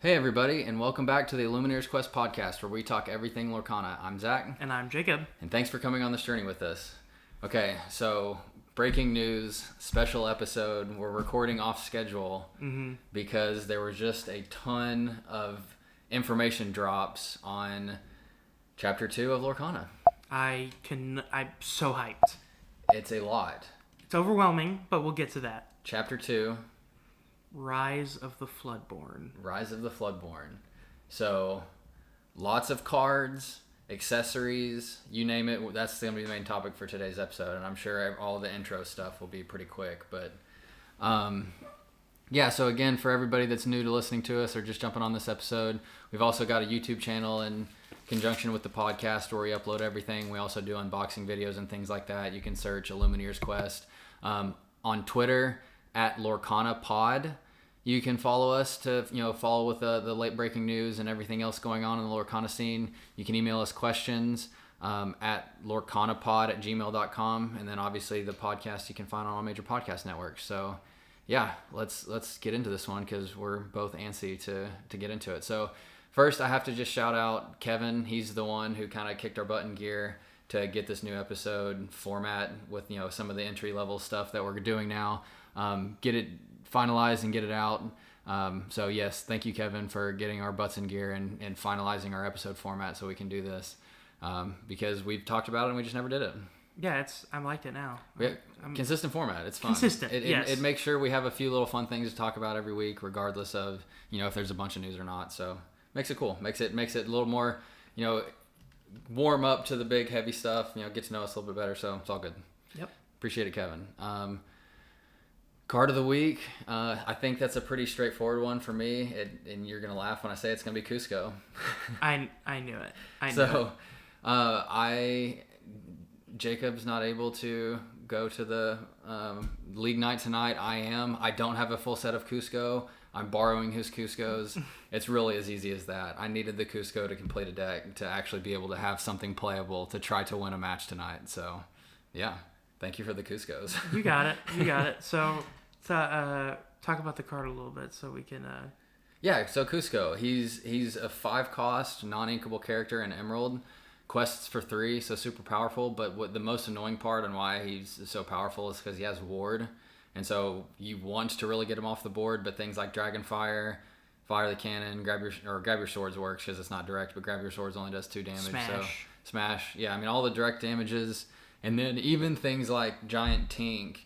Hey everybody, and welcome back to the Illumineers Quest podcast, where we talk everything Lorcana. I'm Zach. And I'm Jacob. And thanks for coming on this journey with us. Okay, so breaking news, special episode. We're recording off schedule because there was just a ton of information drops on Chapter 2 of Lorcana. I'm so hyped. It's a lot. It's overwhelming, but we'll get to that. Chapter 2. Rise of the Floodborn. Rise of the Floodborn. So, lots of cards, accessories, you name it. That's going to be the main topic for today's episode, and I'm sure all the intro stuff will be pretty quick. But, yeah, so again, for everybody that's new to listening to us or just jumping on this episode, we've also got a YouTube channel in conjunction with the podcast where we upload everything. We also do unboxing videos and things like that. You can search Illumineers Quest. On Twitter, at Lorcana Pod. You can follow us to follow with the late breaking news and everything else going on in the Lorcana scene. You can email us questions at lorcanapod@gmail.com, and then obviously the podcast you can find on all major podcast networks. So yeah, let's get into this one because we're both antsy to get into it. So first I have to just shout out Kevin. He's the one who kind of kicked our butt in gear to get this new episode format with some of the entry level stuff that we're doing now. Get it finalized and get it out. So yes, thank you, Kevin, for getting our butts in gear and finalizing our episode format so we can do this. Because we've talked about it and we just never did it. Yeah, I liked it now. Consistent format. It's fun. Consistent, yes. It makes sure we have a few little fun things to talk about every week, regardless of, if there's a bunch of news or not. So makes it cool. Makes it a little more, warm up to the big heavy stuff, get to know us a little bit better. So it's all good. Yep. Appreciate it, Kevin. Card of the week. I think that's a pretty straightforward one for me, and you're gonna laugh when I say it's gonna be Cusco. I knew it. Jacob's not able to go to the league night tonight. I don't have a full set of Cusco. I'm borrowing his Cuscos. It's really as easy as that. I needed the Cusco to complete a deck to actually be able to have something playable to try to win a match tonight. So, yeah. Thank you for the Cuscos. You got it. So, talk about the card a little bit so we can... Yeah, so Cusco. He's a 5-cost, non-inkable character in Emerald. Quests for 3, so super powerful. But what the most annoying part and why he's so powerful is because he has Ward. And so you want to really get him off the board, but things like Dragonfire, Fire the Cannon, grab your swords works because it's not direct, but grab your swords only does 2 damage. Smash. So smash. Yeah, I mean all the direct damages, and then even things like Giant Tink,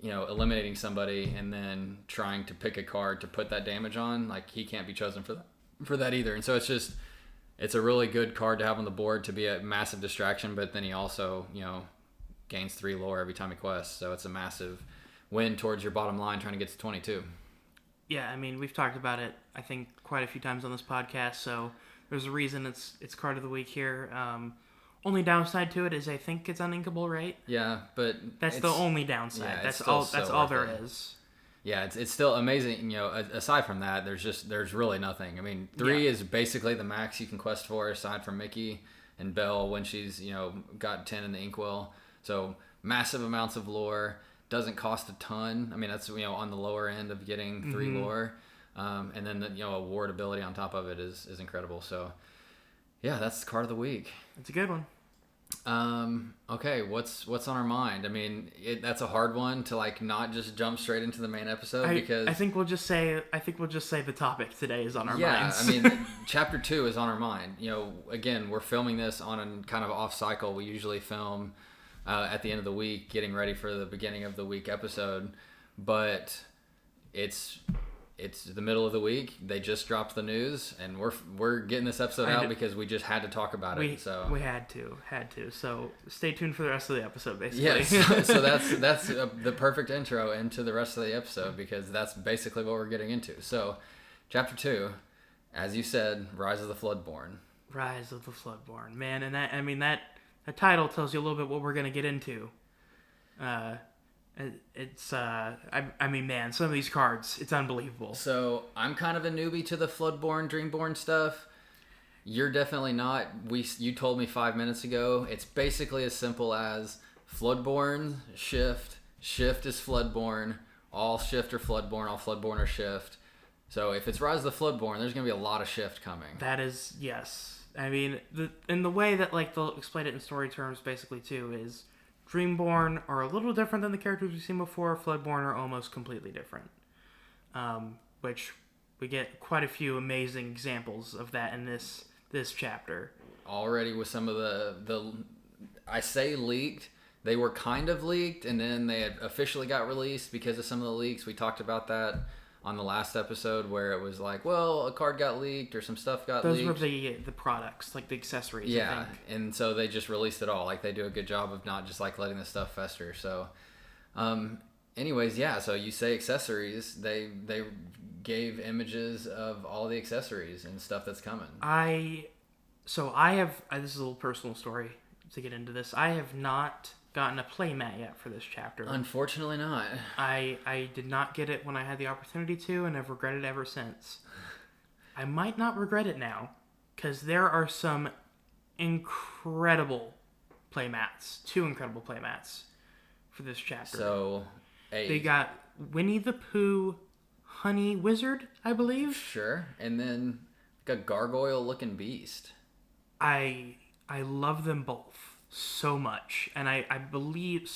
eliminating somebody and then trying to pick a card to put that damage on, like he can't be chosen for that either. And so it's a really good card to have on the board to be a massive distraction, but then he also, gains 3 lore every time he quests. So it's a massive win towards your bottom line trying to get to 22. Yeah, I mean, we've talked about it, I think, quite a few times on this podcast, so there's a reason it's card of the week here. Only downside to it is I think it's uninkable, right? Yeah, but that's the only downside. Yeah, that's all there is. Yeah, it's still amazing. Aside from that, there's really nothing. I mean, 3 is basically the max you can quest for, aside from Mickey and Belle when she's got 10 in the Inkwell. So massive amounts of lore. Doesn't cost a ton. I mean, that's on the lower end of getting 3 lore, and then a ward ability on top of it is incredible. So yeah, that's the card of the week. It's a good one. Okay, what's on our mind? I mean, that's a hard one to not just jump straight into the main episode because I think we'll just say the topic today is on our minds. Yeah, I mean, Chapter 2 is on our mind. Again, we're filming this on a kind of off cycle. We usually film at the end of the week, getting ready for the beginning of the week episode, but it's the middle of the week. They just dropped the news, and we're getting this episode out because we just had to talk about it. So we had to. So stay tuned for the rest of the episode, basically. Yes. So that's the perfect intro into the rest of the episode because that's basically what we're getting into. So, Chapter 2, as you said, Rise of the Floodborn. Rise of the Floodborn, man, and that title tells you a little bit what we're gonna get into. Man, some of these cards, it's unbelievable. So I'm kind of a newbie to the Floodborn, Dreamborn stuff. You're definitely not. You told me 5 minutes ago. It's basically as simple as Floodborn, shift is Floodborn, all shift are Floodborn, all Floodborn are shift. So if it's Rise of the Floodborn, there's going to be a lot of shift coming. That is, yes. I mean, in the way that like they'll explain it in story terms, basically too, is Dreamborn are a little different than the characters we've seen before. Floodborn are almost completely different, which we get quite a few amazing examples of that in this chapter. Already with some of the I say leaked. They were kind of leaked, and then they had officially got released because of some of the leaks. We talked about that on the last episode, where it was like, well, a card got leaked or some stuff got leaked. Those were the products, like the accessories. Yeah, I think. and so they just released it all. Like they do a good job of not just like letting the stuff fester. So, anyways, yeah. So you say accessories. They gave images of all the accessories and stuff that's coming. So I have this is a little personal story to get into this. I have not gotten a playmat yet for this chapter. Unfortunately not. I did not get it when I had the opportunity to, and I've regretted it ever since. I might not regret it now, because there are some incredible playmats. 2 incredible playmats for this chapter. So, they got Winnie the Pooh Honey Wizard, I believe. Sure. And then like a gargoyle-looking beast. I love them both so much, and I believe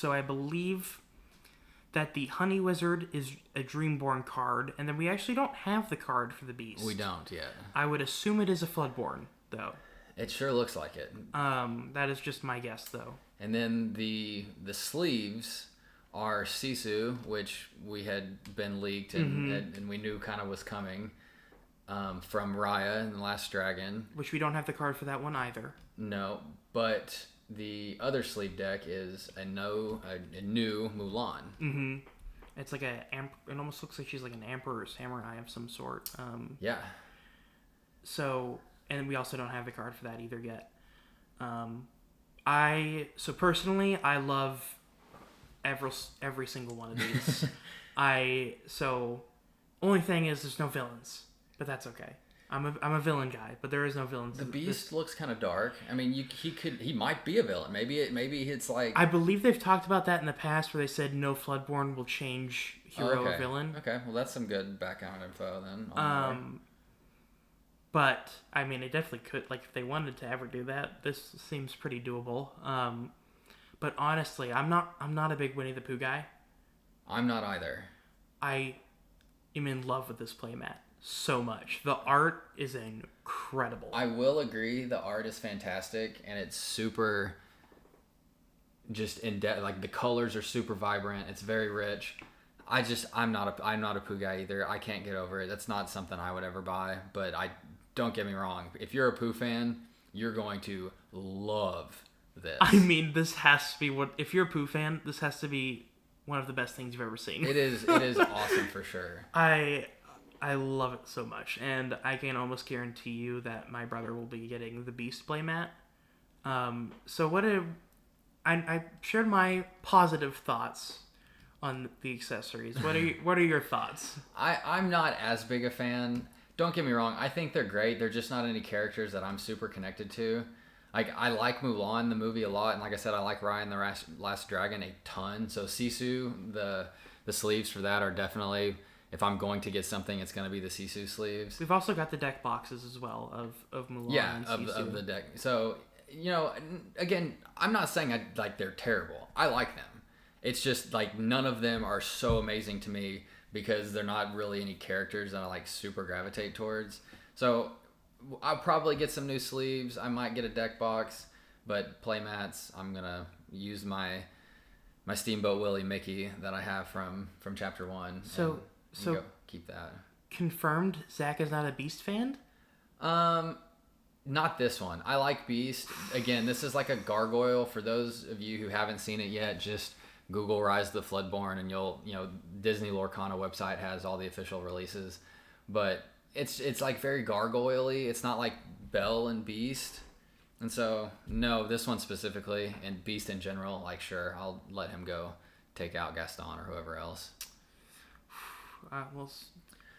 that the Honey Wizard is a Dreamborn card, and then we actually don't have the card for the beast. We don't yet. I would assume it is a Floodborn, though. It sure looks like it. That is just my guess, though. And then the sleeves are Sisu, which we had been leaked and we knew kind of was coming from Raya and the Last Dragon. Which we don't have the card for that one either. No, but the other sleeve deck is a new Mulan. Mm-hmm. It's like it almost looks like she's like an emperor or samurai of some sort. Yeah. So, and we also don't have the card for that either yet. Personally, I love every single one of these. Only thing is there's no villains, but that's okay. I'm a villain guy, but there is no villains. The Beast looks kind of dark. I mean, he might be a villain. Maybe it's like. I believe they've talked about that in the past, where they said no Floodborn will change hero or villain. Okay, well that's some good background info then. But I mean, it definitely could. Like, if they wanted to ever do that, this seems pretty doable. But honestly, I'm not a big Winnie the Pooh guy. I'm not either. I am in love with this playmat so much. The art is incredible. I will agree, the art is fantastic, and it's super just in depth. Like, the colors are super vibrant. It's very rich. I'm not a Pooh guy either. I can't get over it. That's not something I would ever buy. But don't get me wrong. If you're a Pooh fan, you're going to love this. I mean, this has to be if you're a Pooh fan, this has to be one of the best things you've ever seen. It is awesome for sure. I love it so much, and I can almost guarantee you that my brother will be getting the Beast playmat. So I shared my positive thoughts on the accessories. What are your thoughts? I'm not as big a fan. Don't get me wrong. I think they're great. They're just not any characters that I'm super connected to. Like, I like Mulan, the movie, a lot. And like I said, I like Raya and the Last Dragon a ton. So Sisu, the sleeves for that are definitely, if I'm going to get something, it's going to be the Sisu sleeves. We've also got the deck boxes as well of Mulan and Sisu. of the deck. So, again, I'm not saying they're terrible. I like them. It's just, like, none of them are so amazing to me because they're not really any characters that I, like, super gravitate towards. So I'll probably get some new sleeves. I might get a deck box, but playmats, I'm going to use my Steamboat Willie Mickey that I have from Chapter 1. So keep that. Confirmed Zach is not a Beast fan? Not this one. I like Beast. Again, this is like a gargoyle. For those of you who haven't seen it yet, just Google Rise of the Floodborn and Disney Lorcana website has all the official releases. But it's like very gargoyle-y. It's not like Belle and Beast. And so, no, this one specifically, and Beast in general, like, sure, I'll let him go take out Gaston or whoever else.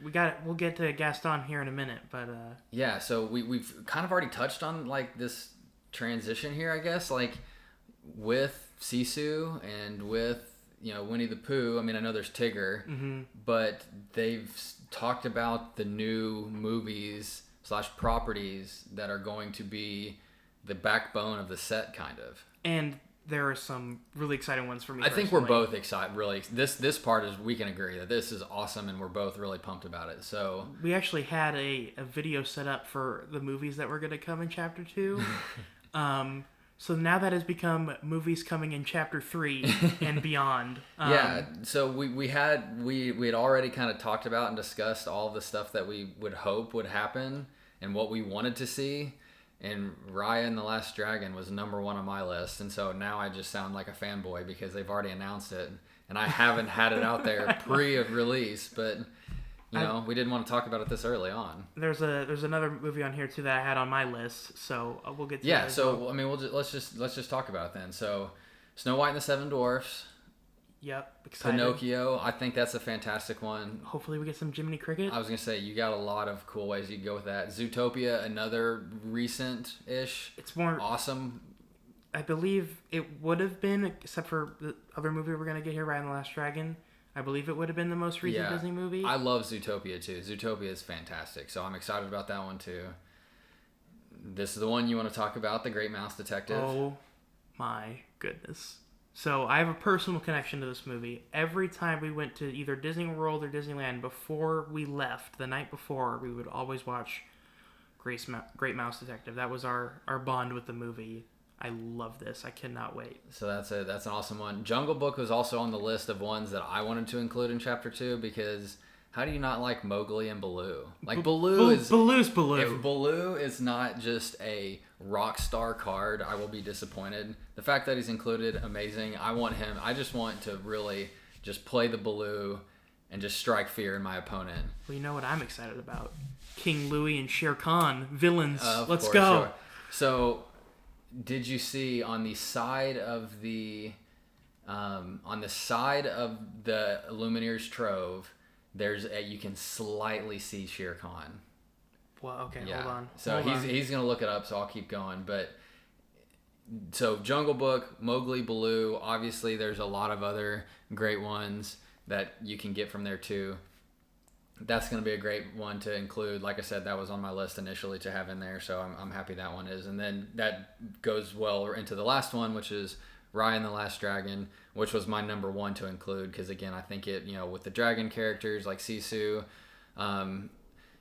We'll get to Gaston here in a minute, but yeah. So we've kind of already touched on like this transition here, I guess, like with Sisu and with Winnie the Pooh. I mean, I know there's Tigger, but they've talked about the new movies / properties that are going to be the backbone of the set, kind of. And there are some really exciting ones for me. I think we're both excited. Really, this part is, we can agree that this is awesome, and we're both really pumped about it. So we actually had a video set up for the movies that were going to come in Chapter 2. So now that has become movies coming in Chapter 3 and beyond. So we had already kind of talked about and discussed all of the stuff that we would hope would happen and what we wanted to see. And Raya and the Last Dragon was number 1 on my list. And so now I just sound like a fanboy because they've already announced it. And I haven't had it out there pre-release, but we didn't want to talk about it this early on. There's another movie on here too that I had on my list, so we'll get to that. Yeah, so I mean, let's just talk about it then. So, Snow White and the Seven Dwarfs. Yep, excited. Pinocchio, I think that's a fantastic one. Hopefully we get some Jiminy Cricket. I was going to say, you got a lot of cool ways you can go with that. Zootopia, another recent-ish. It's more awesome. I believe it would have been, except for the other movie we're going to get here, Raya and the Last Dragon. I believe it would have been the most recent Disney movie. I love Zootopia, too. Zootopia is fantastic, so I'm excited about that one, too. This is the one you want to talk about, The Great Mouse Detective. Oh, my goodness. So I have a personal connection to this movie. Every time we went to either Disney World or Disneyland before we left, the night before, we would always watch Great Mouse Detective. That was our bond with the movie. I love this. I cannot wait. So that's an awesome one. Jungle Book was also on the list of ones that I wanted to include in Chapter 2 because how do you not like Mowgli and Baloo? Like Baloo's Baloo. If Baloo is not just a rock star card, I will be disappointed. The fact that he's included, amazing. I just want to really just play the Baloo and just strike fear in my opponent. Well, you know what I'm excited about? King Louie and Shere Khan, villains. Let's go. Sure. So, did you see on the side of the Illumineers trove, you can slightly see Shere Khan. Well, okay, hold on. So he's gonna look it up, so I'll keep going. But so Jungle Book, Mowgli, Baloo. Obviously, there's a lot of other great ones that you can get from there too. That's gonna be a great one to include. Like I said, that was on my list initially to have in there, so I'm happy that one is. And then that goes well into the last one, which is Raya and the Last Dragon, which was my number 1 to include because again, I think it, with the dragon characters like Sisu,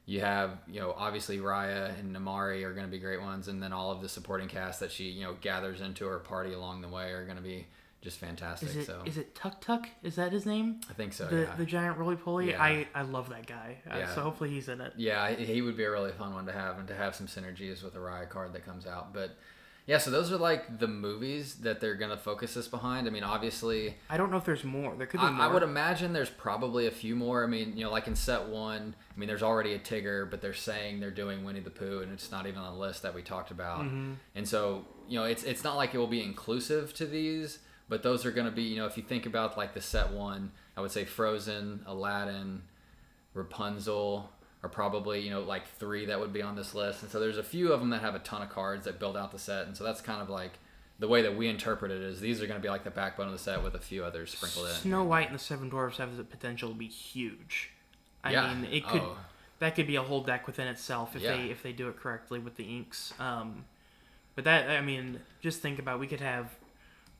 you have, obviously Raya and Namari are going to be great ones, and then all of the supporting cast that she, gathers into her party along the way are going to be just fantastic. Is it Tuk Tuk? Is that his name? I think so. The giant roly-poly. Yeah. I love that guy. Yeah. So hopefully he's in it. Yeah, he would be a really fun one to have, and to have some synergies with the Raya card that comes out. But yeah, so those are like the movies that they're going to focus this behind. I mean, obviously, I don't know if there's more. There could be more. I would imagine there's probably a few more. I mean, like in set 1, I mean, there's already a Tigger, but they're saying they're doing Winnie the Pooh, and it's not even on the list that we talked about. Mm-hmm. And so, it's not like it will be inclusive to these, but those are going to be, if you think about like the set 1, I would say Frozen, Aladdin, Rapunzel are probably, like 3 that would be on this list. And so there's a few of them that have a ton of cards that build out the set. And so that's kind of like the way that we interpret it is these are going to be like the backbone of the set with a few others sprinkled in. Snow White and the Seven Dwarfs have the potential to be huge. I mean, it could that could be a whole deck within itself if they do it correctly with the inks. But that, I mean, just think about, we could have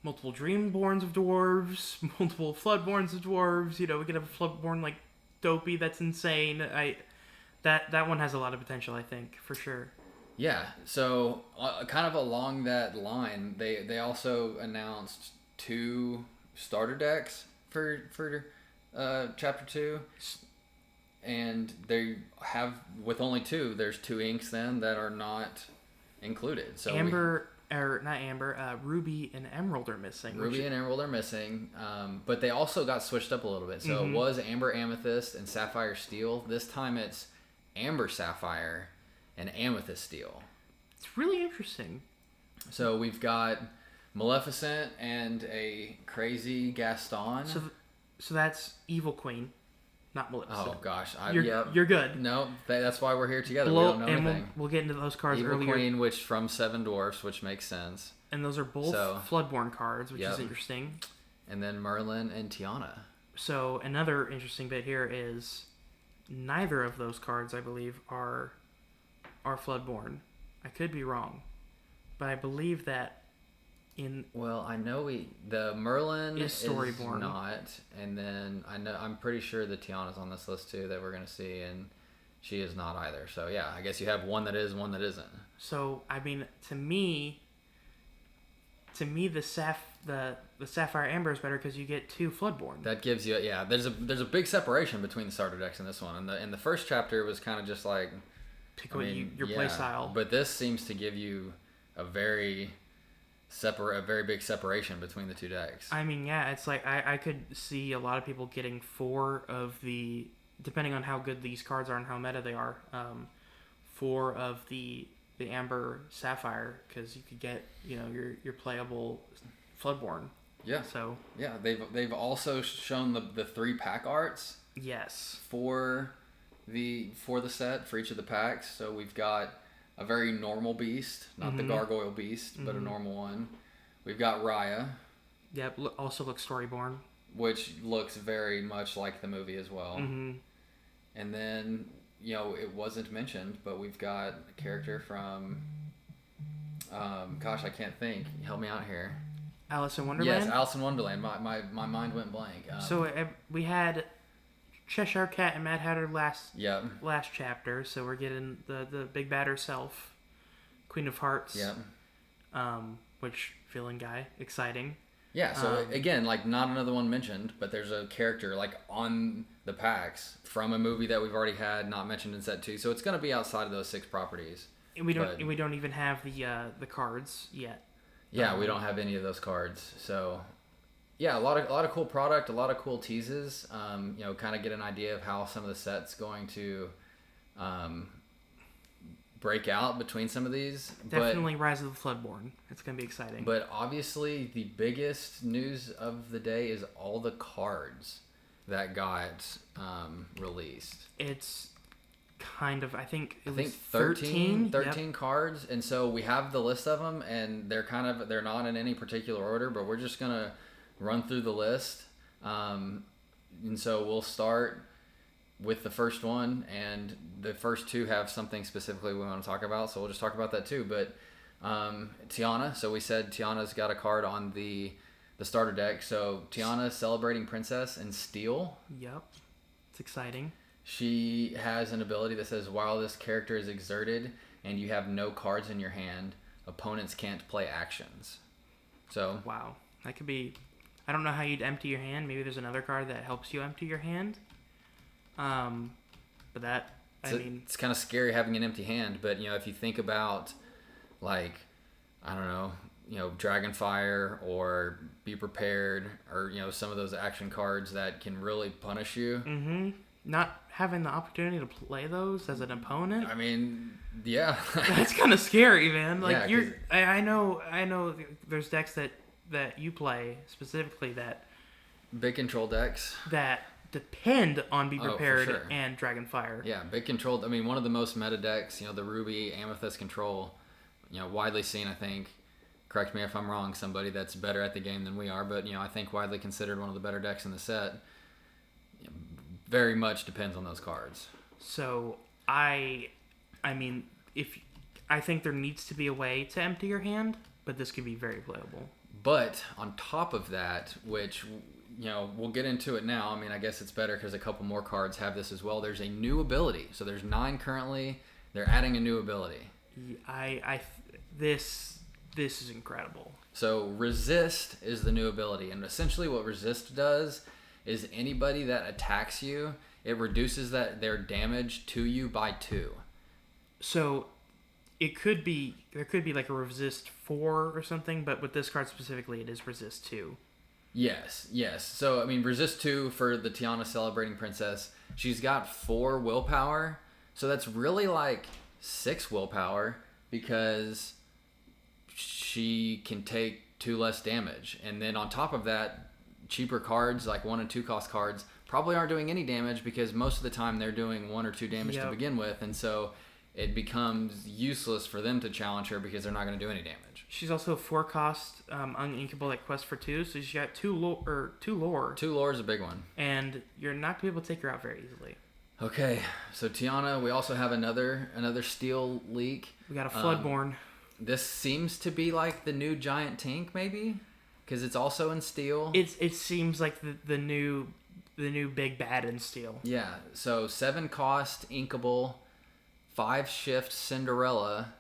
multiple Dreamborns of dwarves, multiple Floodborns of dwarves. We could have a Floodborn like Dopey that's insane. That one has a lot of potential, I think, for sure. Yeah, so kind of along that line, they also announced 2 starter decks for Chapter 2. And they have, with only 2, there's 2 inks then that are not included. So Ruby and Emerald are missing. Ruby and Emerald are missing, but they also got switched up a little bit. So it was Amber Amethyst and Sapphire Steel. This time it's Amber Sapphire and Amethyst Steel. It's really interesting. So we've got Maleficent and a crazy Gaston. So that's Evil Queen, not Maleficent. Oh gosh, you're good. No, that's why we're here together. We don't know anything. We'll get into those cards Evil earlier. Queen, which from Seven Dwarfs, which makes sense. And those are both Floodborn cards, which is interesting. and then Merlin and Tiana. So another interesting bit here is neither of those cards, I believe, are Floodborn. I could be wrong, but I believe that Well, I know the Merlin is Storyborn. Not, and then I'm pretty sure the Tiana's on this list too that we're gonna see, and she is not either. So yeah, I guess you have one that is, one that isn't. So I mean, to me, the Sapphire Amber is better because you get 2 Floodborn. That gives you There's a big separation between the starter decks and this one. And in the first chapter it was kind of just like pick your play style. But this seems to give you a very big separation between the 2 decks. I mean, yeah, it's like I could see a lot of people getting 4 of the, depending on how good these cards are and how meta they are, 4 of the Amber Sapphire, because you could get your playable Floodborn. Yeah. So yeah, they've also shown the 3 pack arts. Yes. For the set for each of the packs. So we've got a very normal beast, not the gargoyle beast, but a normal one. We've got Raya. Yep. Also looks Storyborn, which looks very much like the movie as well. Mm-hmm. And then it wasn't mentioned, but we've got a character from I can't think. Help me out here. Alice in Wonderland? Yes, Alice in Wonderland. My mind went blank. So we had Cheshire Cat and Mad Hatter last chapter, so we're getting the big bad herself, Queen of Hearts. Yep. Which, villain guy, exciting. Yeah, so again, like not another one mentioned, but there's a character like on the packs from a movie that we've already had, not mentioned in set 2. So it's going to be outside of those 6 properties. And we don't even have the cards yet. Yeah, we don't have any of those cards. So yeah, a lot of cool product, a lot of cool teases. Kind of get an idea of how some of the set's going to break out between some of these. Definitely Rise of the Floodborn. It's going to be exciting. But obviously the biggest news of the day is all the cards that got released. It's kind of, I think 13 cards, and so we have the list of them, and they're not in any particular order, but we're just gonna run through the list. And so we'll start with the first one, and the first 2 have something specifically we want to talk about, so we'll just talk about that too. But Tiana, so we said Tiana's got a card on the starter deck. So Tiana, Celebrating Princess in Steel. Yep. It's exciting. She has an ability that says, while this character is exerted and you have no cards in your hand, opponents can't play actions. So wow. That could be, I don't know how you'd empty your hand. Maybe there's another card that helps you empty your hand. But that, it's kind of scary having an empty hand, but if you think about like, I don't know, Dragonfire or Be Prepared, or some of those action cards that can really punish you. Mm-hmm. Not having the opportunity to play those as an opponent. I mean, yeah. That's kind of scary, man. Like yeah, I know there's decks that you play specifically that big control decks that depend on Be Prepared for sure. and Dragonfire. Yeah, big control. I mean, one of the most meta decks, the Ruby Amethyst control, widely seen, I think. Correct me if I'm wrong, somebody that's better at the game than we are, but I think widely considered one of the better decks in the set. Very much depends on those cards. So I mean, I think there needs to be a way to empty your hand, but this could be very playable. But on top of that, which we'll get into it now. I mean, I guess it's better because a couple more cards have this as well. There's a new ability. So there's 9 currently. They're adding a new ability. This is incredible. So Resist is the new ability, and essentially what Resist does is anybody that attacks you, it reduces their damage to you by 2. So there could be like a Resist 4 or something, but with this card specifically, it is Resist 2. Yes. So, I mean, Resist 2 for the Tiana Celebrating Princess, she's got 4 willpower, so that's really like 6 willpower because she can take 2 less damage. And then on top of that, cheaper cards, like 1 and 2 cost cards, probably aren't doing any damage because most of the time they're doing 1 or 2 damage to begin with. And so it becomes useless for them to challenge her because they're not going to do any damage. She's also a 4-cost uninkable that quests for 2, so she's got 2 lore. 2 lore is a big one. And you're not going to be able to take her out very easily. Okay, so Tiana, we also have another steel leak. We got a Floodborn. This seems to be like the new Giant Tink, maybe? Because it's also in steel. It seems like the new big bad in steel. Yeah, so 7 cost inkable, 5 shift Cinderella,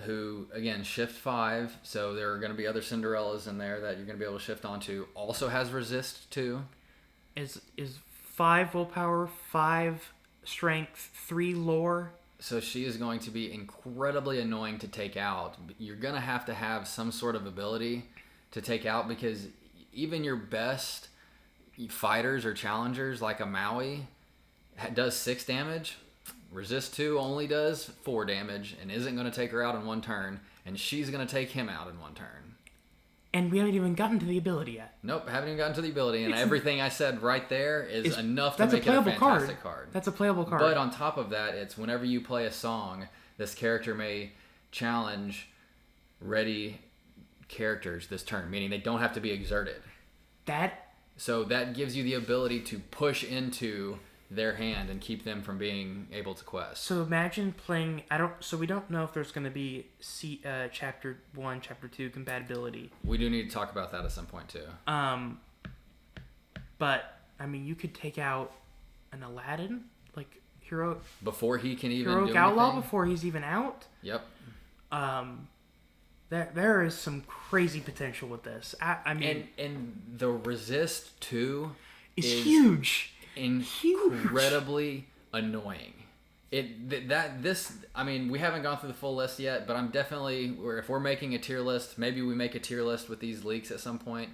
who again shift 5. So there are going to be other Cinderellas in there that you're going to be able to shift onto. Also has resist 2. Is 5 willpower, 5 strength, 3 lore. So she is going to be incredibly annoying to take out. You're going to have some sort of ability to take out, because even your best fighters or challengers like a Maui does 6 damage. Resist 2 only does 4 damage and isn't going to take her out in one turn. And she's going to take him out in one turn. And we haven't even gotten to the ability yet. Nope, haven't even gotten to the ability. And everything I said right there is enough to make it a fantastic card. That's a playable card. But on top of that, it's whenever you play a song, this character may challenge ready characters this turn, meaning they don't have to be exerted. So that gives you the ability to push into their hand and keep them from being able to quest. So imagine playing. So we don't know if there's going to be chapter 1, chapter 2 compatibility. We do need to talk about that at some point too. But I mean, you could take out an Aladdin, like hero before he can even heroic do outlaw anything. before he's even out. Yep. There is some crazy potential with this. I mean, and the resist 2 is huge. Incredibly annoying. I mean, we haven't gone through the full list yet, but I'm definitely, if we're making a tier list, maybe we make a tier list with these leaks at some point.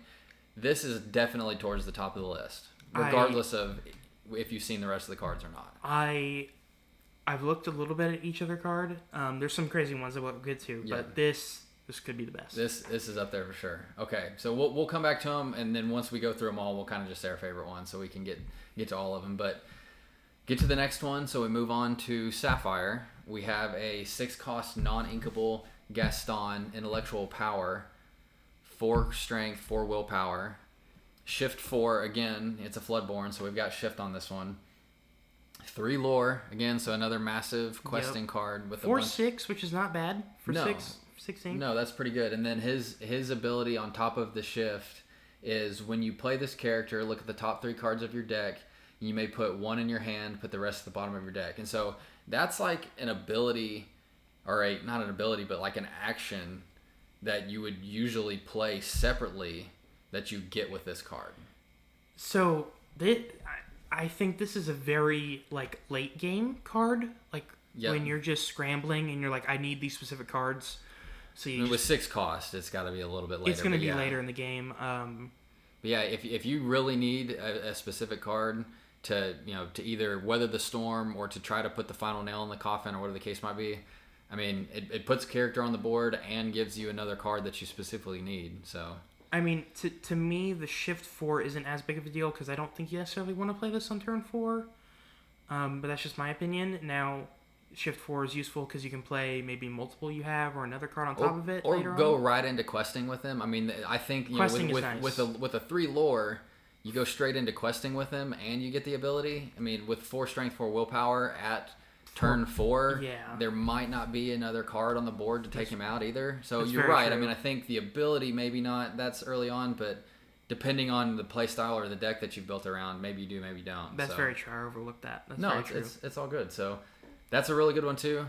This is definitely towards the top of the list, regardless of if you've seen the rest of the cards or not. I've looked a little bit at each other card. There's some crazy ones that we'll get to, but this could be the best. This is up there for sure. Okay, so we'll come back to them, and then once we go through them all, we'll kind of just say our favorite one, so we can get to all of them. But get to the next one. So we move on to Sapphire. We have a 6-cost non-inkable Gaston, intellectual power, 4 strength, 4 willpower, shift 4 again. It's a Floodborn, so we've got shift on this one. 3 lore again, so another massive questing card with 4/6, which is not bad for 16. No, that's pretty good. And then his ability on top of the shift is when you play this character, look at the top 3 cards of your deck. You may put 1 in your hand, put the rest at the bottom of your deck. And so that's like an ability, or not an ability, but like an action that you would usually play separately that you get with this card. So I think this is a very like late game card. Like when you're just scrambling and you're like, I need these specific cards. So with 6 cost, it's got to be a little bit later. It's going to be later in the game. But yeah, if you really need a specific card to either weather the storm or to try to put the final nail in the coffin or whatever the case might be, I mean, it puts a character on the board and gives you another card that you specifically need. So I mean, to me, the shift 4 isn't as big of a deal because I don't think you necessarily want to play this on turn 4. But that's just my opinion. Now, shift 4 is useful because you can play maybe multiple you have or another card on top of it. Or later go on. Right into questing with him. I mean, I think Questing is with nice. with a 3 lore, you go straight into questing with him and you get the ability. I mean, with 4 strength, 4 willpower at turn 4, there might not be another card on the board to take him out either. So you're right. True. I mean, I think the ability maybe not. That's early on, but depending on the play style or the deck that you've built around, maybe you do, maybe you don't. That's very true. I overlooked that. That's very true. It's all good. So that's a really good one too.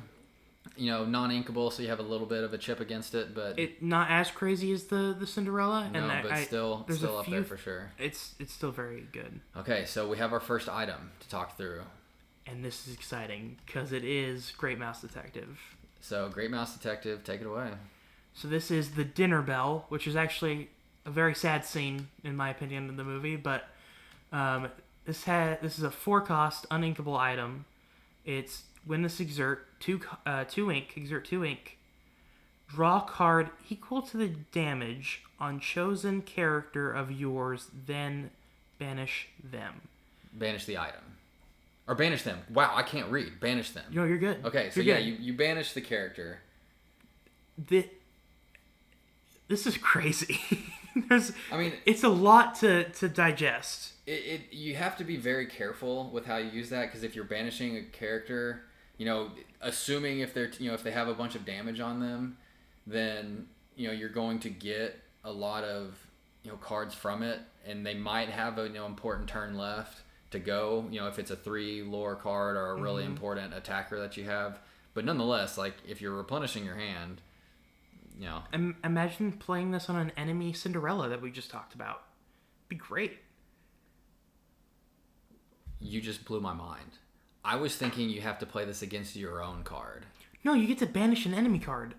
Non-inkable, so you have a little bit of a chip against it, but it not as crazy as the Cinderella. No, but still up there for sure. It's still very good. Okay, so we have our first item to talk through. And this is exciting because it is Great Mouse Detective. So, Great Mouse Detective, take it away. So this is the dinner bell, which is actually a very sad scene, in my opinion, in the movie. But this is a 4-cost, uninkable item. It's when this exert 2 ink, draw a card equal to the damage on chosen character of yours, then banish them. Banish the item. Or banish them. Wow, I can't read. Banish them. No, you're good. Okay, so you're yeah, you banish the character. This is crazy. I mean, it's a lot to digest. You have to be very careful with how you use that, because if you're banishing a character, assuming if if they have a bunch of damage on them, then you're going to get a lot of cards from it, and they might have an important turn left to go. If it's a 3 lore card or a really important attacker that you have, but nonetheless, like if you're replenishing your hand, Imagine playing this on an enemy Cinderella that we just talked about. It'd be great. You just blew my mind. I was thinking you have to play this against your own card. No, you get to banish an enemy card.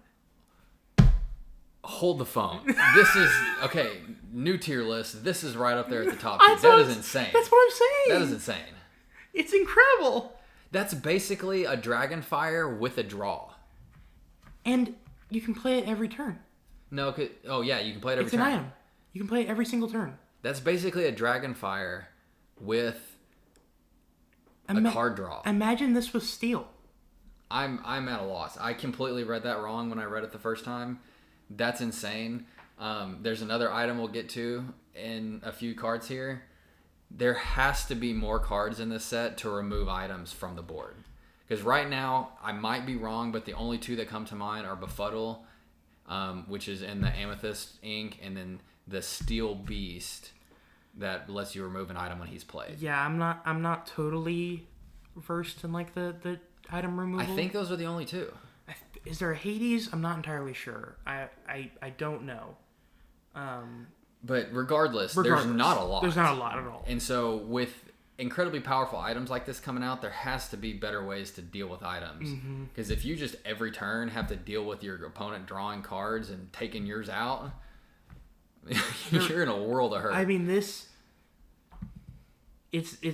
Hold the phone. This is okay. New tier list. This is right up there at the top. That is insane. That's what I'm saying. That is insane. It's incredible. That's basically a Dragonfire with a draw. And you can play it every turn. No, oh yeah, you can play it every turn. It's an item. You can play it every single turn. That's basically a Dragonfire with a card draw. Imagine this was steel. I'm at a loss. I completely read that wrong when I read it the first time. That's insane. There's another item we'll get to in a few cards here. There has to be more cards in this set to remove items from the board. Because right now, I might be wrong, but the only 2 that come to mind are Befuddle, which is in the Amethyst ink, and then the Steel Beast that lets you remove an item when he's played. Yeah, I'm not totally versed in like the item removal. I think those are the only 2. Is there a Hades? I'm not entirely sure. I don't know. But regardless, there's not a lot. There's not a lot at all. And so with incredibly powerful items like this coming out, there has to be better ways to deal with items. Because if you just every turn have to deal with your opponent drawing cards and taking yours out, you're in a world of hurt. I mean, it's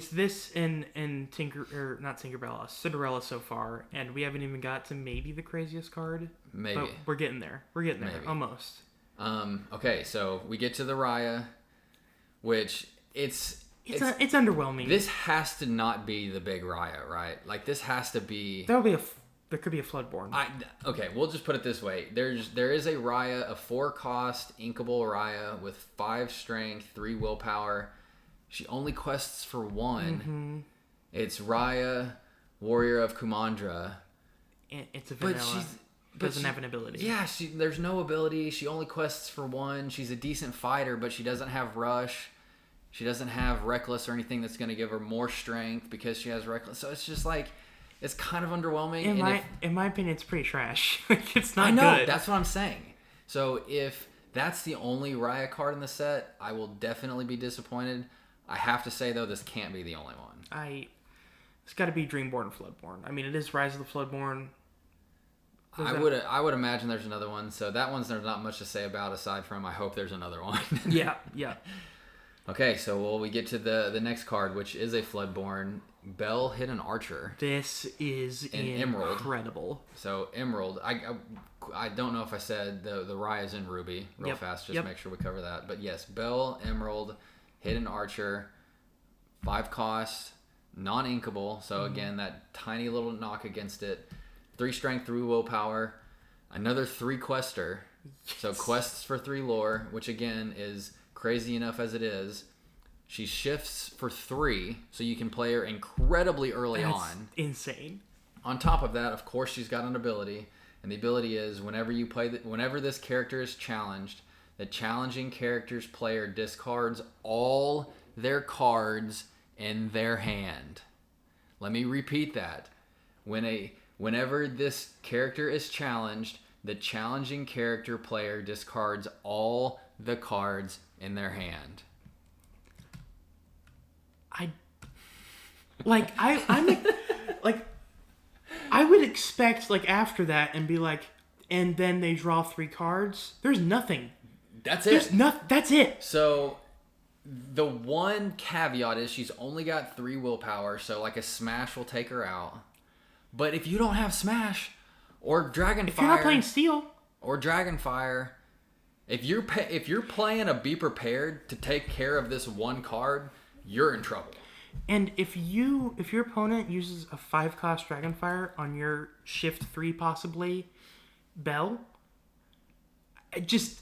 this and Cinderella so far, and we haven't even got to maybe the craziest card. Maybe. But we're getting there. Maybe. Almost. Okay, so we get to the Raya, which it's underwhelming. This has to not be the big Raya, right? Like this has to be. There could be a Floodborn. Okay, we'll just put it this way. There is a Raya, a 4-cost inkable Raya with 5 strength, 3 willpower. She only quests for 1. It's Raya, Warrior of Kumandra. It's a vanilla. Doesn't have an ability. Yeah, there's no ability. She only quests for 1. She's a decent fighter, but she doesn't have Rush. She doesn't have Reckless or anything that's going to give her more strength because she has Reckless. So it's just like, it's kind of underwhelming. In my opinion, it's pretty trash. It's not good. I know, good. that's what I'm saying. So if that's the only Raya card in the set, I will definitely be disappointed. I have to say, though, this can't be the only one. It's got to be Dreamborn and Floodborn. I mean, it is Rise of the Floodborn. I would imagine there's another one. So that one's there's not much to say about aside from I hope there's another one. Yeah. Okay, so we get to the next card, which is a Floodborn. Bell Hidden Archer. This is incredible. So Emerald. I don't know if I said the Raya is in Ruby real fast. Just make sure we cover that. But yes, Bell, Emerald, Hidden Archer, 5 cost, non-inkable. So again, that tiny little knock against it. 3 strength, 3 willpower, another 3 quester. Yes. So quests for 3 lore, which again is crazy enough as it is. She shifts for 3, so you can play her incredibly early on. Insane. On top of that, of course, she's got an ability, and the ability is whenever you play, whenever this character is challenged, the challenging character's player discards all their cards in their hand. Let me repeat that. Whenever this character is challenged, the challenging character player discards all the cards in their hand. I would expect after that and be like, and then they draw 3 cards. There's nothing. That's it. That's it. So the one caveat is she's only got 3 willpower, so a smash will take her out. But if you don't have Smash or Dragonfire, if you're not playing Steel or Dragonfire, if you're playing a Be Prepared to take care of this one card, you're in trouble. And if your opponent uses a 5-cost Dragonfire on your Shift 3 possibly Bell, this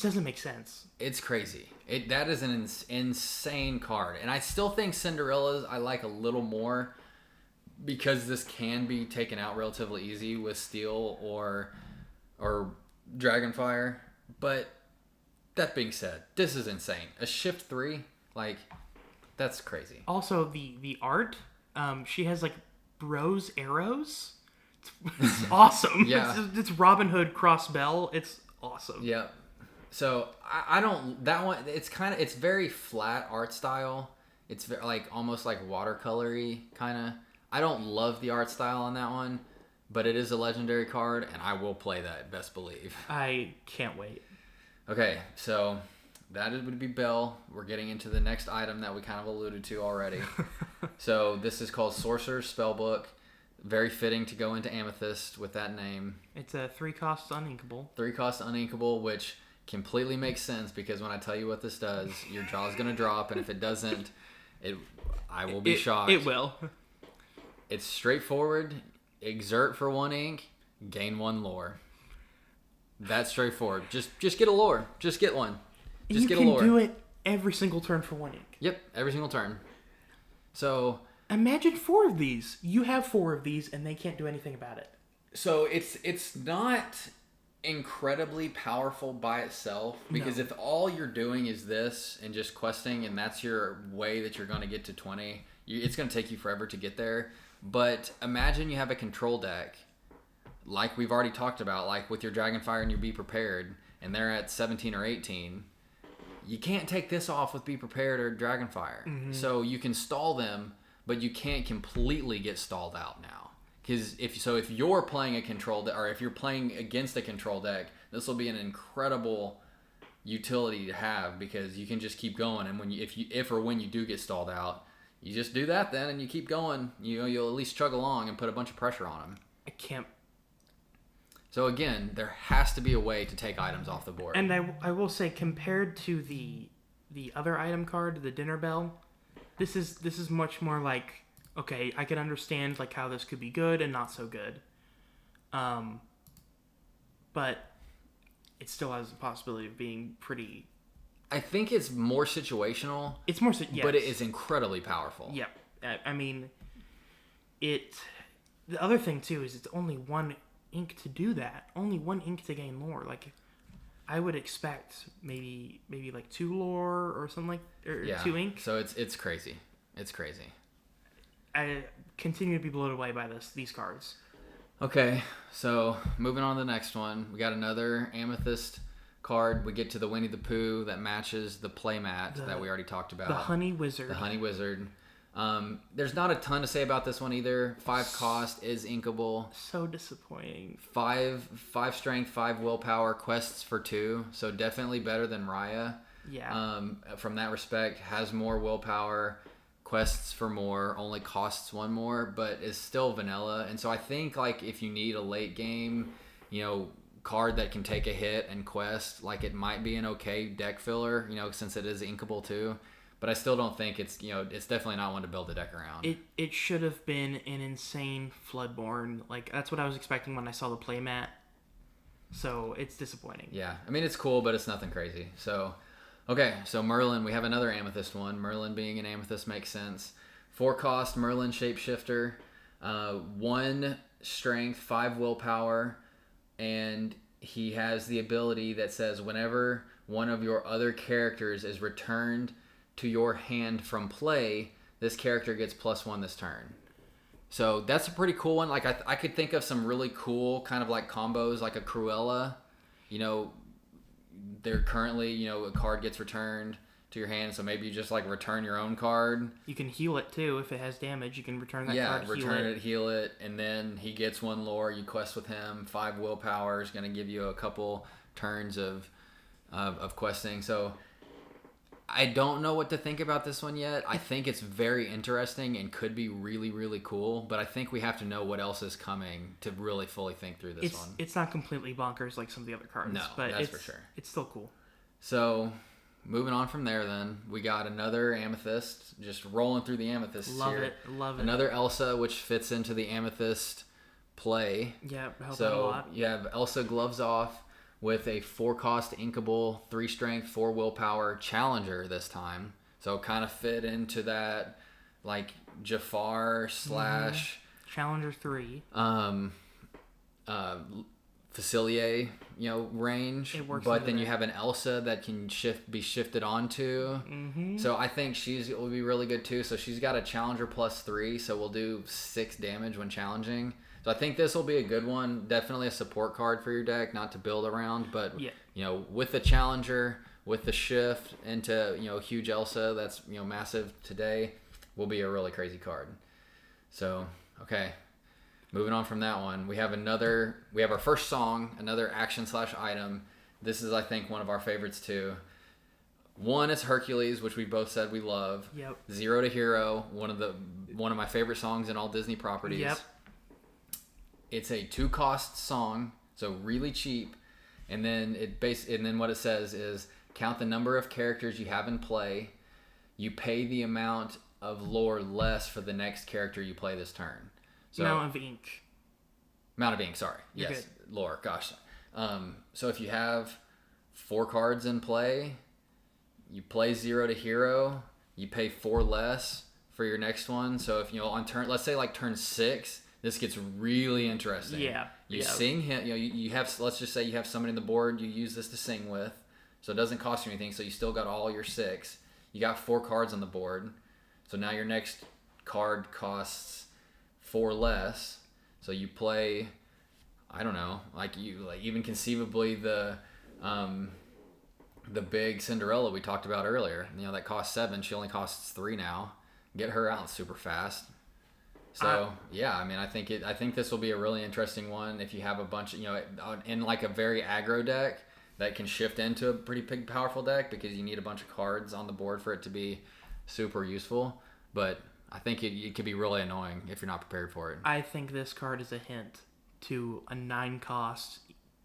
doesn't make sense. It's crazy. That is an insane card. And I still think Cinderella's I like a little more because this can be taken out relatively easy with Steel or Dragonfire. But that being said, this is insane. A Shift 3, like, that's crazy. Also, the art, she has, like, Bros arrows. It's awesome. Yeah. It's Robin Hood cross Bell. It's awesome. Yeah. So, I don't... That one, it's very flat art style. It's like almost like watercolory, kind of. I don't love the art style on that one, but it is a legendary card, and I will play that, best believe. I can't wait. Okay, so that would be Bell. We're getting into the next item that we kind of alluded to already. So this is called Sorcerer's Spellbook. Very fitting to go into Amethyst with that name. It's a 3-cost uninkable. 3-cost uninkable, which completely makes sense because when I tell you what this does, your jaw's going to drop, and if it doesn't, I will be shocked. It will. It's straightforward. Exert for 1 ink, gain 1 lore. That's straightforward. Just get a lore. Just get one. Just get a lore. You can do it every single turn for 1 ink. Yep, every single turn. So imagine 4 of these. You have 4 of these, and they can't do anything about it. So it's not incredibly powerful by itself because if all you're doing is this and just questing and that's your way that you're going to get to 20, it's going to take you forever to get there. But imagine you have a control deck like we've already talked about, like with your Dragonfire and your Be Prepared, and they're at 17 or 18. You can't take this off with Be Prepared or Dragonfire. Mm-hmm. So you can stall them, but you can't completely get stalled out now. Because if you're playing a control deck, or if you're playing against a control deck, this will be an incredible utility to have because you can just keep going. And when if or when you do get stalled out, you just do that then, and you keep going. You'll at least chug along and put a bunch of pressure on them. I can't. So again, there has to be a way to take items off the board. And I will say, compared to the other item card, the Dinner Bell, this is much more like, okay, I can understand like how this could be good and not so good. But it still has the possibility of being pretty. I think it's more situational. It's more, yes. But it is incredibly powerful. Yep. I mean, The other thing too is it's only 1 ink to do that. Only 1 ink to gain lore. Like, I would expect maybe like 2 lore or something or 2 ink. So it's crazy. It's crazy. I continue to be blown away by these cards. Okay, so moving on to the next one, we got another Amethyst card. We get to the Winnie the Pooh that matches the playmat that we already talked about. The Honey Wizard. The Honey Wizard. There's not a ton to say about this one either. 5 cost is inkable. So disappointing. 5 strength, 5 willpower, quests for 2. So definitely better than Raya. Yeah. From that respect, has more willpower, quests for more, only costs 1 more, but is still vanilla. And so I think like if you need a late game, card that can take a hit and quest, like it might be an okay deck filler, since it is inkable too. But I still don't think it's definitely not one to build a deck around. It should have been an insane Floodborn. Like, that's what I was expecting when I saw the playmat. So, it's disappointing. Yeah. I mean, it's cool, but it's nothing crazy. So, okay. So, Merlin, we have another Amethyst one. Merlin being an Amethyst makes sense. 4 cost, Merlin Shapeshifter. 1 strength, 5 willpower. And he has the ability that says whenever one of your other characters is returned to your hand from play, this character gets +1 this turn. So that's a pretty cool one. Like I could think of some really cool kind of like combos, like a Cruella. They're currently, a card gets returned to your hand, so maybe you just like return your own card. You can heal it too if it has damage. You can return that card. Yeah, return it, heal it, and then he gets 1 lore. You quest with him. 5 willpower is going to give you a couple turns of questing. So I don't know what to think about this one yet. I think it's very interesting and could be really, really cool, but I think we have to know what else is coming to really fully think through this one. It's not completely bonkers like some of the other cards. No, but that's for sure. It's still cool. So moving on from there, then we got another amethyst, just rolling through the amethysts here. Love it. Another Elsa, which fits into the amethyst play. Yeah, helps so out a lot. You have Elsa Gloves Off with a 4-cost inkable, 3 strength, 4 willpower challenger this time. So kind of fit into that like Jafar slash Challenger 3. Facilier, range. It works but then into you that. have an Elsa that can be shifted onto. So I think will be really good too. So she's got a challenger +3, so we'll do 6 damage when challenging. So I think this will be a good one. Definitely a support card for your deck, not to build around, but with the challenger, with the shift into huge Elsa that's massive today, will be a really crazy card. So okay. Moving on from that one, we have our first song, another action/item. This is, I think, one of our favorites too. One is Hercules, which we both said we love. Yep. Zero to Hero, one of my favorite songs in all Disney properties. Yep. It's a 2-cost song, so really cheap. And then what it says is count the number of characters you have in play. You pay the amount of lore less for the next character you play this turn. So, Amount of ink. Sorry. You're yes. good. Lore. Gosh. So if you have 4 cards in play, you play 0 to Hero, you pay 4 less for your next one. So if on turn, let's say like turn 6, this gets really interesting. Yeah. You sing him. You have. Let's just say you have somebody on the board you use this to sing with, so it doesn't cost you anything. So you still got all your 6. You got 4 cards on the board. So now your next card costs 4 less, so you play, I don't know, even conceivably the big Cinderella we talked about earlier, that costs 7, she only costs 3 now. Get her out super fast. So I think this will be a really interesting one if you have a bunch of in like a very aggro deck that can shift into a pretty big powerful deck, because you need a bunch of cards on the board for it to be super useful. But I think it could be really annoying if you're not prepared for it. I think this card is a hint to a 9-cost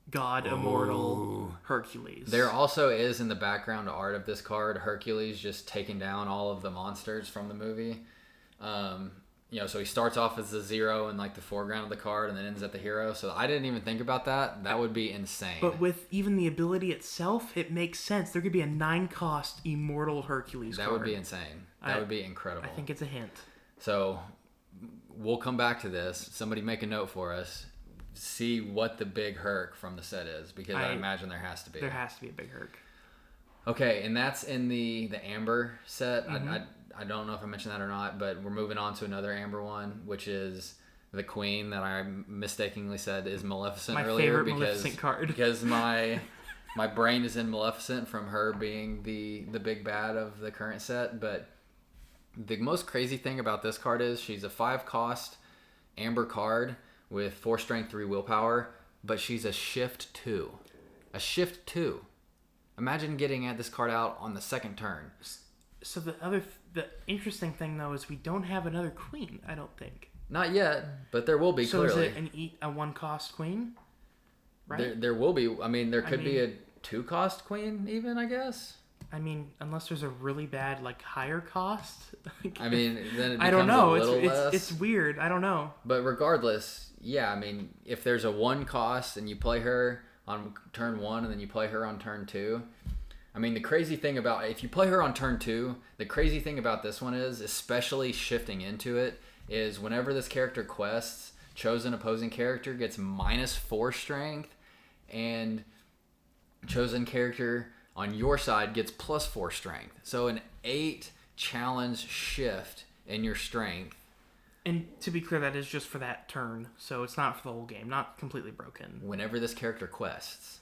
God Immortal Hercules. There also is in the background art of this card Hercules just taking down all of the monsters from the movie. So he starts off as the 0 in like the foreground of the card and then ends at the hero. So I didn't even think about that. That would be insane. But with even the ability itself, it makes sense. There could be a 9-cost Immortal Hercules card. That would be insane. That would be incredible. I think it's a hint. So we'll come back to this. Somebody make a note for us. See what the big Herc from the set is, because I imagine there has to be. There has to be a big Herc. Okay, and that's in the Amber set. I don't know if I mentioned that or not, but we're moving on to another Amber one, which is the Queen that I mistakenly said is Maleficent my earlier. Favorite Maleficent card. Because my brain is in Maleficent from her being the big bad of the current set. But the most crazy thing about this card is she's a 5-cost Amber card with 4 strength, 3 willpower, but she's a shift 2. A shift 2. Imagine getting this card out on the second turn. So the interesting thing though is we don't have another Queen. I don't think. Not yet, but there will be. So clearly. Is it a 1-cost Queen? Right. There will be. I mean, there could be a 2-cost Queen even. I guess. I mean, unless there's a really bad higher cost. I mean, then it becomes I don't know. A little less. It's weird. I don't know. But regardless, yeah. I mean, if there's a 1-cost and you play her on turn 1 and then you play her on turn 2. I mean, the crazy thing about if you play her on turn 2, the crazy thing about this one is, especially shifting into it, is whenever this character quests, chosen opposing character gets -4 strength, and chosen character on your side gets +4 strength. So an 8 challenge shift in your strength. And to be clear, that is just for that turn, so it's not for the whole game, not completely broken. Whenever this character quests.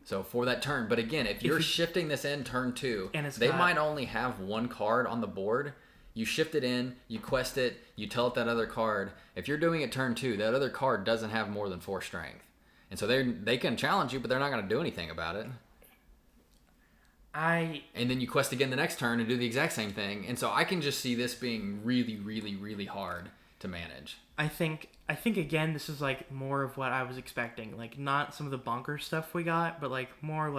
So for that turn, but again, if you're shifting this in turn 2, and they might only have 1 card on the board. You shift it in, you quest it, you tell it that other card. If you're doing it turn 2, that other card doesn't have more than 4 strength. And so they can challenge you, but they're not going to do anything about it. And then you quest again the next turn and do the exact same thing. And so I can just see this being really, really, really hard to manage. I think again, this is more of what I was expecting. Not some of the bonker stuff we got, but more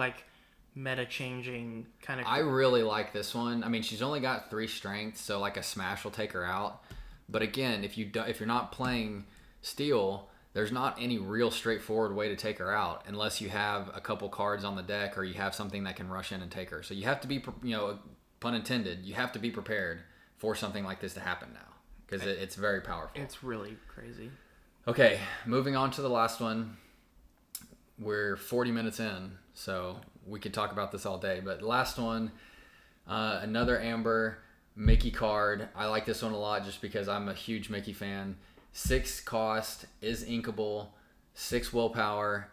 meta changing kind of. I really like this one. I mean, she's only got 3 strength, so like a smash will take her out. But again, if you're not playing steel, there's not any real straightforward way to take her out unless you have a couple cards on the deck or you have something that can rush in and take her. So you have to be, pun intended, you have to be prepared for something like this to happen now because it's very powerful. It's really crazy. Okay, moving on to the last one. We're 40 minutes in, so we could talk about this all day. But the last one, another Amber Mickey card. I like this one a lot just because I'm a huge Mickey fan. 6 cost, is inkable, 6 willpower,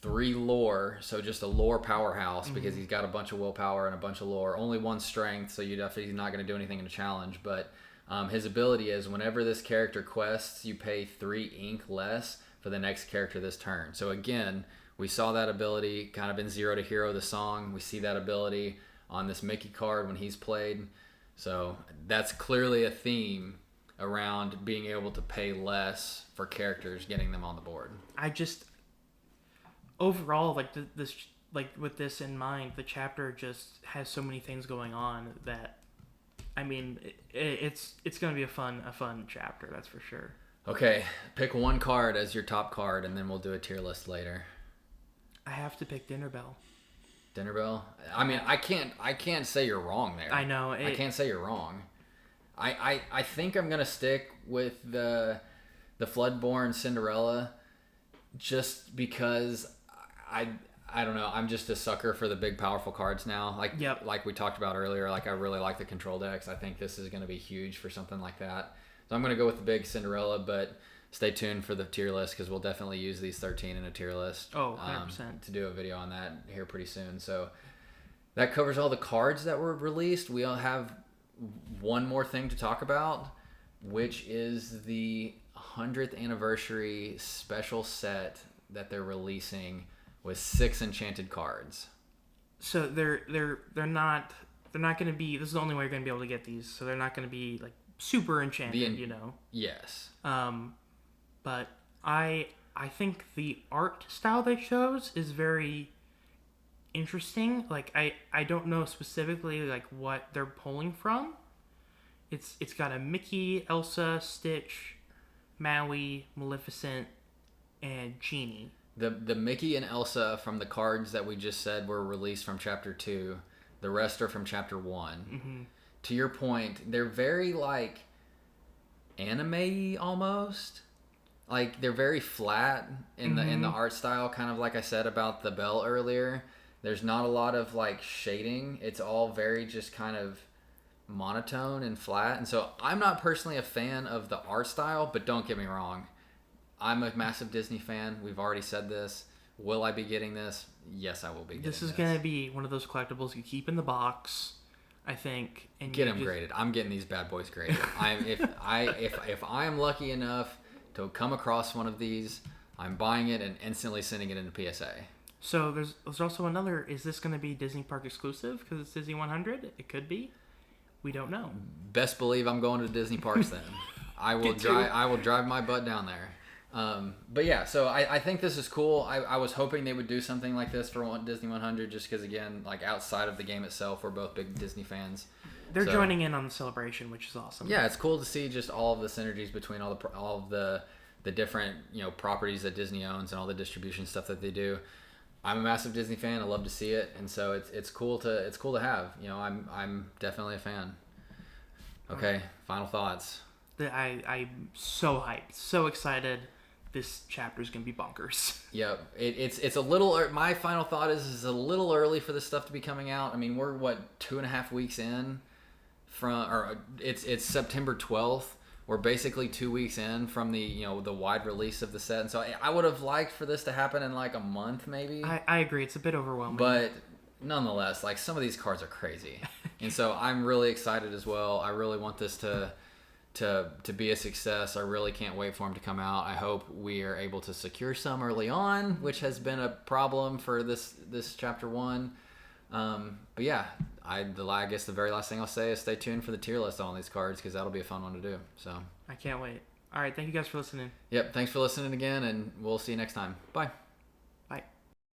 3 lore, so just a lore powerhouse because he's got a bunch of willpower and a bunch of lore. Only 1 strength, so he's not going to do anything in a challenge. But his ability is whenever this character quests, you pay 3 ink less for the next character this turn. So again, we saw that ability kind of in Zero to Hero, the song. We see that ability on this Mickey card when he's played. So that's clearly a theme around being able to pay less for characters, getting them on the board. I just overall with this in mind, the chapter just has so many things going on that, I mean, it's going to be a fun chapter, that's for sure. Okay, pick 1 card as your top card, and then we'll do a tier list later. I have to pick Dinner Bell. Dinner Bell? I mean, I can't say you're wrong there. I know. I can't say you're wrong. I think I'm gonna stick with the Floodborn Cinderella, just because I don't know. I'm just a sucker for the big powerful cards now. Like we talked about earlier. Like I really like the control decks. I think this is gonna be huge for something like that. So I'm gonna go with the big Cinderella, but stay tuned for the tier list because we'll definitely use these 13 in a tier list. Oh, 100%. To do a video on that here pretty soon. So that covers all the cards that were released. We all have one more thing to talk about, which is the 100th anniversary special set that they're releasing with 6 enchanted cards. So they're not going to be. This is the only way you're going to be able to get these. So they're not going to be like super enchanted, Yes. But I think the art style they chose is very interesting. Like I don't know specifically like what they're pulling from. It's got a Mickey, Elsa, Stitch, Maui, Maleficent, and Genie. The Mickey and Elsa from the cards that we just said were released from Chapter 2. The rest are from Chapter 1. Mm-hmm. To your point, they're very like anime-y almost. Like they're very flat in the art style, kind of like I said about the bell earlier. There's not a lot of like shading. It's all very just kind of monotone and flat. And so I'm not personally a fan of the art style, but don't get me wrong. I'm a massive Disney fan. We've already said this. Will I be getting this? Yes, I will be getting this. This is going to be one of those collectibles you keep in the box, I think. And get them graded. I'm getting these bad boys graded. If I am lucky enough to come across one of these, I'm buying it and instantly sending it into PSA. So there's also another. Is this going to be Disney Park exclusive because it's Disney 100? It could be. We don't know. Best believe I'm going to Disney Parks then. I will drive my butt down there. But yeah, so I think this is cool. I was hoping they would do something like this for Disney 100 just because, again, like outside of the game itself, we're both big Disney fans. They're joining in on the celebration, which is awesome. Yeah, it's cool to see just all of the synergies between all of the different properties that Disney owns and all the distribution stuff that they do. I'm a massive Disney fan. I love to see it, and so it's cool to have. I'm definitely a fan. Okay, final thoughts. I'm so hyped, so excited. This chapter is gonna be bonkers. Yep, it's a little. My final thought is it's a little early for this stuff to be coming out. I mean, we're 2.5 weeks in it's September 12th. We're basically 2 weeks in from the the wide release of the set, and so I would have liked for this to happen in like a month maybe. I agree, it's a bit overwhelming, but nonetheless, like some of these cards are crazy, and so I'm really excited as well. I really want this to be a success. I really can't wait for them to come out. I hope we are able to secure some early on, which has been a problem for this chapter 1. But yeah, I guess the very last thing I'll say is stay tuned for the tier list on these cards because that'll be a fun one to do. So I can't wait. All right, thank you guys for listening. Yep, thanks for listening again, and we'll see you next time. Bye.